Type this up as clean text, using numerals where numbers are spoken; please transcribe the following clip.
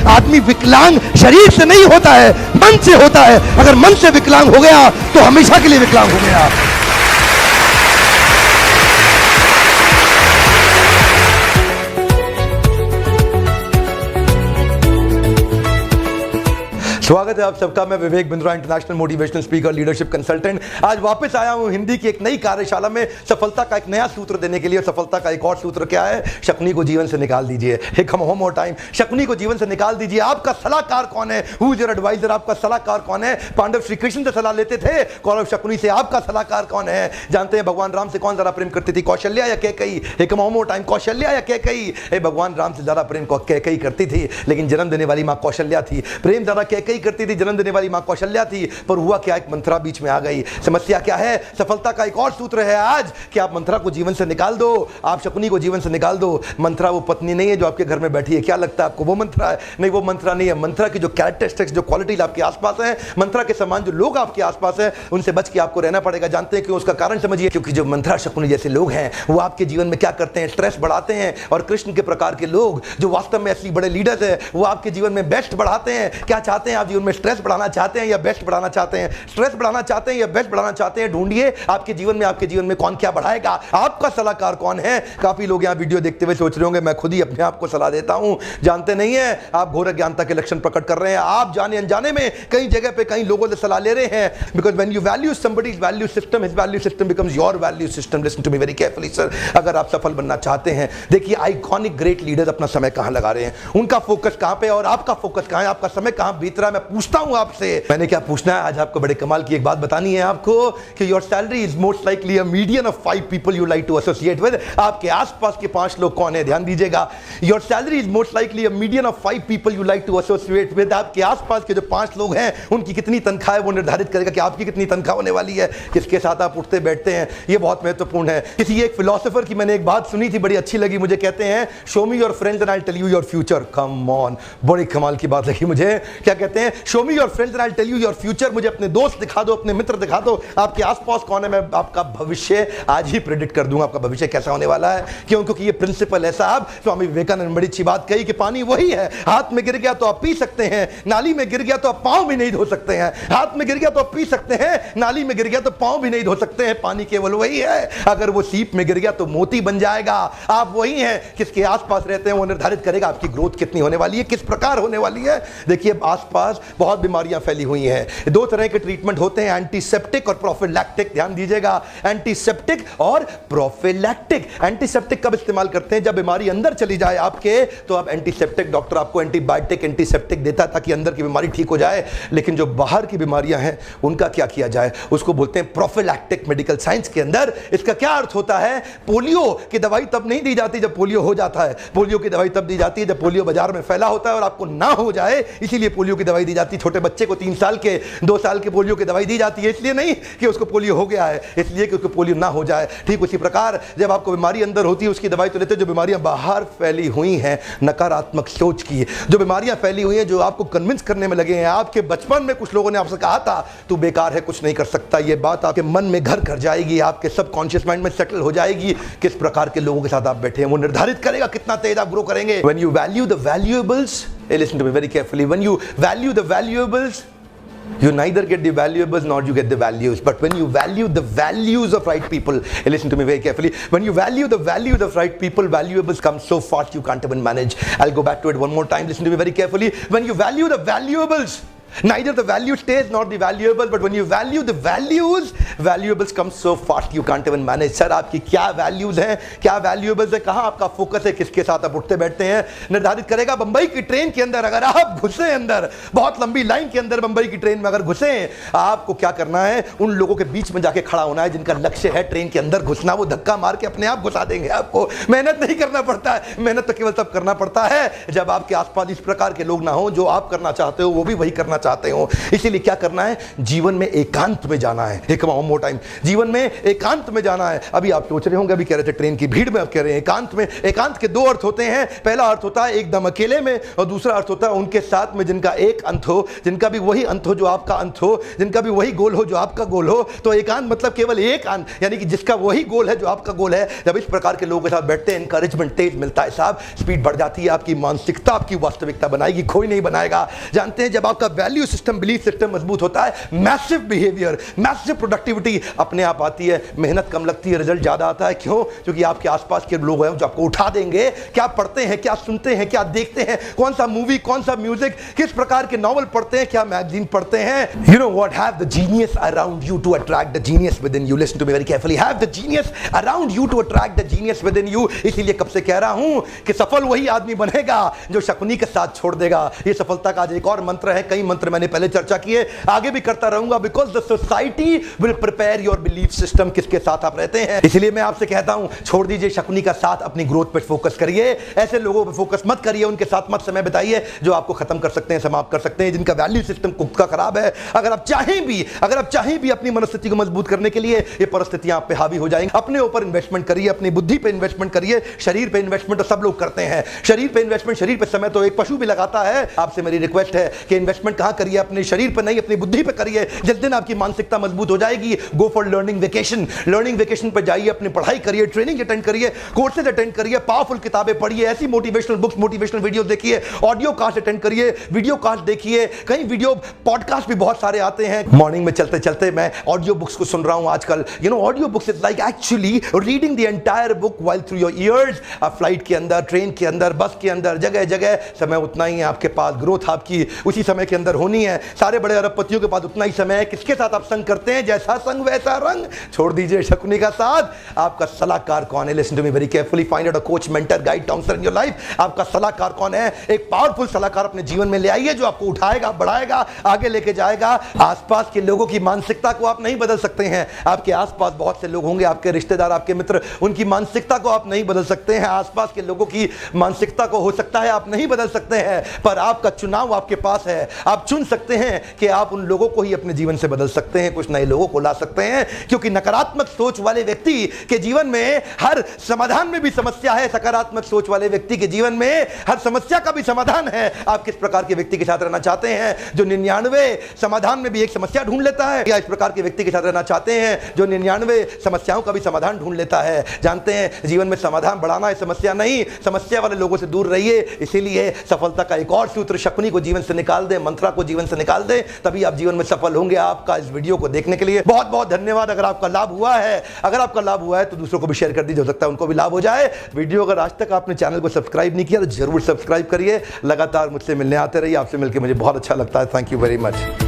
आदमी विकलांग शरीर से नहीं होता है, मन से होता है। अगर मन से विकलांग हो गया तो हमेशा के लिए विकलांग हो गया। स्वागत है आप सबका। मैं Vivek Bindra, international motivational speaker, leadership consultant. आज वापस आया हूं हिंदी की एक नई कार्यशाला में सफलता का एक नया सूत्र देने के लिए। सफलता का एक और सूत्र क्या है? शकुनी को जीवन से निकाल दीजिए। एक वन मोर टाइम, शकुनी को जीवन से निकाल दीजिए। आपका सलाहकार कौन है? Who is your advisor? आपका सलाहकार कौन है? पांडव श्री कृष्ण से सलाह लेते थे, कौरव शकुनी से। आपका सलाहकार कौन है? जानते हैं भगवान राम से कौन ज्यादा प्रेम करती थी, कौशल्या या कैकेयी? एक वन मोर टाइम, कौशल्या या कैकेयी? भगवान राम से ज्यादा प्रेम कैकेयी करती थी, लेकिन जन्म देने वाली मां कौशल्या थी। प्रेम ज्यादा कैकेयी करती थी, जन्म देने वाली मां कौशल्या थी। पर हुआ क्या? एक मंत्रा बीच में आ गई। समस्या क्या है? सफलता का एक और सूत्र है आज कि आप मंत्रा को जीवन से निकाल दो, आप शकुनी को जीवन से निकाल दो। मंत्रा वो पत्नी नहीं है जो आपके घर में बैठी है। क्या लगता है आपको वो मंत्रा है? नहीं, वो मंत्रा नहीं है। मंत्रा की जो कैरेक्टरिस्टिक्स, जो क्वालिटीज आपके आसपास है, मंत्रा के समान जो लोग आपके आसपास है, उनसे बच के आपको रहना पड़ेगा। जानते हैं क्यों? उसका कारण समझिए। क्योंकि जो मंत्रा शकुनी जैसे लोग हैं वो आपके जीवन में क्या करते हैं? स्ट्रेस बढ़ाते हैं। और कृष्ण के प्रकार के लोग जो वास्तव में असली बड़े लीडर्स हैं, वो आपके जीवन में बेस्ट बढ़ाते हैं। क्या चाहते हैं आप जीवन में? स्ट्रेस बढ़ाना चाहते हैं या बेस्ट बढ़ाना चाहते हैं? स्ट्रेस बढ़ाना चाहते हैं या बेस्ट बढ़ाना चाहते हैं? ढूंढिए आपके जीवन में कौन क्या बढ़ाएगा। आपका सलाहकार कौन है? काफी लोग यहां वीडियो देखते हुए सोच रहे होंगे मैं खुद ही अपने आप को सलाह देता हूं। जानते नहीं है आप घोर अज्ञानता के लक्षण प्रकट कर रहे हैं। आप जाने अनजाने में कई जगह पे कई लोगों से सलाह ले रहे हैं। Because when you value somebody's value system, his value system becomes your value system. Listen to me very carefully sir. अगर आप सफल बनना चाहते हैं, देखिए आइकॉनिक ग्रेट लीडर्स अपना समय कहां लगा रहे हैं, उनका फोकस कहां पे और आपका फोकस कहां है, आपका समय कहां बीत रहा है। मैं पूछता हूं आपसे, मैंने क्या पूछना है आज? आपको बड़े कमाल की एक बात बतानी है आपको कि your salary is most likely a median of 5 people you like to associate with. आपके आसपास के 5 लोग कौन है? ध्यान दीजिएगा। Your salary is most likely a median of 5 people you like to associate with. आपके आसपास के जो 5 लोग हैं उनकी कितनी तनख्वाह है वो निर्धारित करेगा कि आपकी कितनी तनख्वाह होने वाली है, किसके साथ आप उठते बैठते हैं। ये बहुत महत्वपूर्ण है। किसी एक फिलोसोफर की मैंने एक बात सुनी थी, बड़ी अच्छी लगी मुझे। कहते हैं show me your friends and I will tell you your future. Come on, बड़ी कमाल की बात लगी मुझे। क्या कहते हैं? Show me your friends and I will tell you your future. मुझे अपने दोस्त दिखा दो, अपने मित्र दिखा दो, आपके आसपास कौन है, मैं आपका भविष्य आज ही प्रेडिक्ट कर दूंगा आपका भविष्य कैसा होने वाला है। क्यों? क्योंकि ये प्रिंसिपल है साहब। स्वामी विवेकानंद ने बड़ी अच्छी बात कही कि पानी वही है, हाथ में गिर गया तो आप पी सकते हैं, नाली में गिर गया तो आप पांव भी नहीं धो सकते हैं। हाथ में गिर गया तो आप पी सकते हैं, नाली में गिर गया तो पांव भी नहीं धो सकते हैं। पानी केवल वही है। अगर वो सीप में गिर गया तो मोती बन जाएगा। आप वही हैं। किसके आसपास रहते हैं वो निर्धारित करेगा आपकी ग्रोथ कितनी होने वाली है, किस प्रकार होने वाली है। देखिए आसपास बहुत बीमारियां फैली हुई हैं। 2 तरह के ट्रीटमेंट होते हैं, एंटीसेप्टिक और प्रोफिलैक्टिक। ध्यान दीजिएगा, एंटीसेप्टिक और प्रोफिलैक्टिक। एंटीसेप्टिक कब इस्तेमाल करते हैं? जब बीमारी अंदर चली जाए आपके, तो आप एंटीसेप्टिक, डॉक्टर आपको एंटीबायोटिक एंटीसेप्टिक देता है ताकि अंदर की बीमारी ठीक हो जाए। लेकिन जो बाहर की बीमारियां हैं उनका क्या किया जाए? उसको बोलते हैं प्रोफिलैक्टिक। मेडिकल साइंस के अंदर इसका क्या अर्थ होता है? पोलियो की दवाई तब नहीं दी जाती जब पोलियो हो जाता है। पोलियो की दवाई तब दी जाती है जब पोलियो बाजार में फैला होता है और आपको ना हो जाए, इसीलिए पोलियो की दवाई दी जाती है। छोटे बच्चे को 3 साल के 2 साल के पोलियो की दवाई दी जाती है, इसलिए नहीं कि उसको पोलियो हो गया है, इसलिए कि उसको पोलियो ना हो जाए। ठीक उसी प्रकार जब आपको बीमारी अंदर होती है उसकी दवाई तो लेते हैं। जो बीमारियां बाहर फैली हुई हैं नकारात्मक सोच की, जो बीमारियां फैली हुई हैं जो आपको कन्विंस करने में लगे हैं, आपके बचपन में कुछ लोगों ने आपसे कहा था तू बेकार है, कुछ नहीं कर सकता, ये बात आपके मन में घर कर जाएगी, आपके सबकॉन्शियस माइंड में सेटल हो जाएगी। किस प्रकार के लोगों के साथ आप बैठे हैं वो निर्धारित करेगा कितना तेज आप ग्रो करेंगे। When you value the valuables, listen to me very carefully, when you value the valuables, you neither get the valuables nor you get the values. But when you value the values of right people, listen to me very carefully, when you value the values of right people, valuables come so fast you can't even manage. I'll go back to it one more time, listen to me very carefully. When you value the valuables, neither the value stays nor the valuable, but when you value the values, valuables come so fast you can't even manage. Sir आपकी क्या values हैं, क्या valuables है, कहां आपका focus है, किसके साथ आप उठते बैठते हैं, निर्धारित करेगा। बंबई की ट्रेन के अंदर अगर आप घुसे अंदर, बहुत लंबी लाइन के अंदर बंबई की ट्रेन में अगर घुसे, आपको क्या करना है? उन लोगों के बीच में जाके खड़ा होना है जिनका लक्ष्य है ट्रेन के अंदर घुसना। वो धक्का मार के अपने आप घुसा देंगे आपको, मेहनत नहीं करना पड़ता है। मेहनत तो केवल तब करना पड़ता है जब आपके आसपास इस प्रकार के लोग ना हो, जो आप करना चाहते हो वो भी वही करना चाहते हो। इसीलिए क्या करना है, जीवन में एकांत में जाना है। एक वन मोर टाइम, जीवन में एकांत में जाना है। अभी आप सोच रहे होंगे, अभी कह रहे थे ट्रेन की भीड़ में, अब कह रहे हैं एकांत में। एकांत के दो अर्थ होते हैं, पहला अर्थ होता है एकदम अकेले में, और दूसरा अर्थ होता है उनके साथ में जिनका एक अंत हो, जिनका भी वही अंत हो जो आपका अंत हो, जिनका भी वही गोल हो जो आपका गोल हो। तो एकांत मतलब केवल एक अंत, यानी कि जिसका वही गोल है जो आपका गोल है। जब इस प्रकार के लोगों के साथ बैठते हैं, इंकरेजमेंट तेज मिलता है साहब, स्पीड बढ़ जाती है, आपकी मानसिकता आपकी वास्तविकता बनाएगी, कोई नहीं बनाएगा। जानते हैं, जब आपका वैल्यू सिस्टम, बिलीफ सिस्टम मजबूत होता है, मैसिव बिहेवियर, मैसिव प्रोडक्टिविटी अपने आप आती है, मेहनत कम लगती है, रिजल्ट ज्यादा आता है। क्यों? क्योंकि आपके आसपास के लोग हैं जो आपको उठा देंगे। क्या पढ़ते हैं, क्या सुनते हैं, क्या देखते हैं, कौन सा मूवी, कौन सा म्यूजिक, किस प्रकार के नॉवल पढ़ते हैं, क्या मैगजीन पढ़ते हैं। You know what, have the genius around you to attract the genius within you. Listen to me very carefully, have the genius around you to attract the genius within you. इसीलिए कब से कह रहा हूं कि सफल वही आदमी बनेगा जो शकुनी के साथ छोड़ देगा। ये सफलता का आज एक और मंत्र है, कई मंत्र मैंने पहले चर्चा किए, आगे भी करता रहूंगा। Because the society will prepare your belief system, किसके साथ आप रहते हैं। इसलिए मैं आपसे कहता हूं, छोड़ दीजिए शकुनी का साथ, अपनी ग्रोथ पर फोकस करिए। ऐसे लोगों पर फोकस मत करिए, उनके साथ मत समय बिताइए जो आपको खत्म कर सकते हैं, समाप्त कर सकते हैं, जिनका वैल्यू सिस्टम खुद का खराब है। अगर आप चाहें भी अपनी मनस्थिति को मजबूत करने के लिए, ये परिस्थितियां आप पे हावी हो जाएंगी। अपने ऊपर इन्वेस्टमेंट करिए, अपनी बुद्धि पे इन्वेस्टमेंट करिए। शरीर पे इन्वेस्टमेंट तो सब लोग करते हैं, शरीर पे इन्वेस्टमेंट, शरीर पे समय तो एक पशु भी लगाता है। आपसे मेरी रिक्वेस्ट है कि इन्वेस्टमेंट कहां करिए, अपने शरीर पर नहीं, अपनी बुद्धि पे करिए। जिस दिन आपकी मानसिकता मजबूत हो जाएगी, go for learning vacation. Learning vacation पर जाइए, अपनी पढ़ाई करिए, ट्रेनिंग अटेंड करिए, कोर्सेज अटेंड करिए, पावरफुल किताबें पढ़िए, ऐसी मोटिवेशनल बुक्स, मोटिवेशनल वीडियोस देखिए, ऑडियो कास्ट अटेंड करिए, वीडियो कास्ट देखिए, कई वीडियो पॉडकास्ट भी बहुत सारे आते हैं। मॉर्निंग में चलते चलते मैं ऑडियो बुक्स को सुन रहा हूं आजकल। You know, audio books is like actually reading the entire book while through your ears. आप फ्लाइट के अंदर, ट्रेन के अंदर, बस के अंदर, जगह जगह समय उतना ही है आपके पास, ग्रोथ आपकी उसी समय के अंदर होनी है। सारे बड़े अरबपतियों के पास उतना ही समय है। किसके साथ आप संग करते हैं, जैसा संग वैसा रंग। छोड़ दीजिए शकुनी का साथ। आपका सलाहकार कौन है? Listen to me very carefully, find out a coach, mentor, guide, counsellor in your life. आपका सलाहकार कौन है? एक पावरफुल सलाहकार अपने जीवन में ले आइए जो आपको उठाएगा, बढ़ाएगा, आगे लेके जाएगा। आसपास के लोगों की मानसिकता को आप नहीं बदल सकते हैं। आपके आसपास बहुत से लोग होंगे, आपके रिश्तेदार, आपके मित्र, उनकी मानसिकता को आप नहीं बदल सकते हैं। आसपास के लोगों की मानसिकता को हो सकता है आप नहीं बदल सकते हैं, पर आपका चुनाव आपके पास है। आप चुन सकते हैं कि आप उन लोगों को ही अपने जीवन से बदल सकते हैं, कुछ नए लोगों को ला सकते हैं। क्योंकि नकारात्मक सोच वाले व्यक्ति के जीवन में हर समाधान में भी समस्या है, सकारात्मक सोच वाले व्यक्ति के जीवन में हर समस्या का भी समाधान है। आप किस प्रकार के व्यक्ति के साथ रहना चाहते हैं जो 99 समाधान में भी एक समस्या ढूंढ लेता है, या इस प्रकार के व्यक्ति के साथ रहना चाहते हैं जो 99 समस्याओं का भी समाधान ढूंढ लेता है? जानते हैं, जीवन में समाधान बढ़ाना है, समस्या नहीं। समस्या वाले लोगों से दूर रहिए। इसीलिए सफलता का एक और सूत्र, शकुनी को जीवन से निकाल दें, मंत्रा को जीवन से निकाल दें, तभी आप जीवन में सफल होंगे। आपका इस वीडियो को देखने के लिए बहुत बहुत धन्यवाद। अगर आपका लाभ हुआ है, तो दूसरों को भी शेयर कर दीजिए, हो सकता है उनको भी लाभ हो जाए। वीडियो अगर आज तक आपने चैनल को सब्सक्राइब नहीं किया तो जरूर सब्सक्राइब करिए। लगातार मुझसे मिलने आते रहिए, आपसे मिलकर मुझे बहुत अच्छा लगता है। Thank you very much.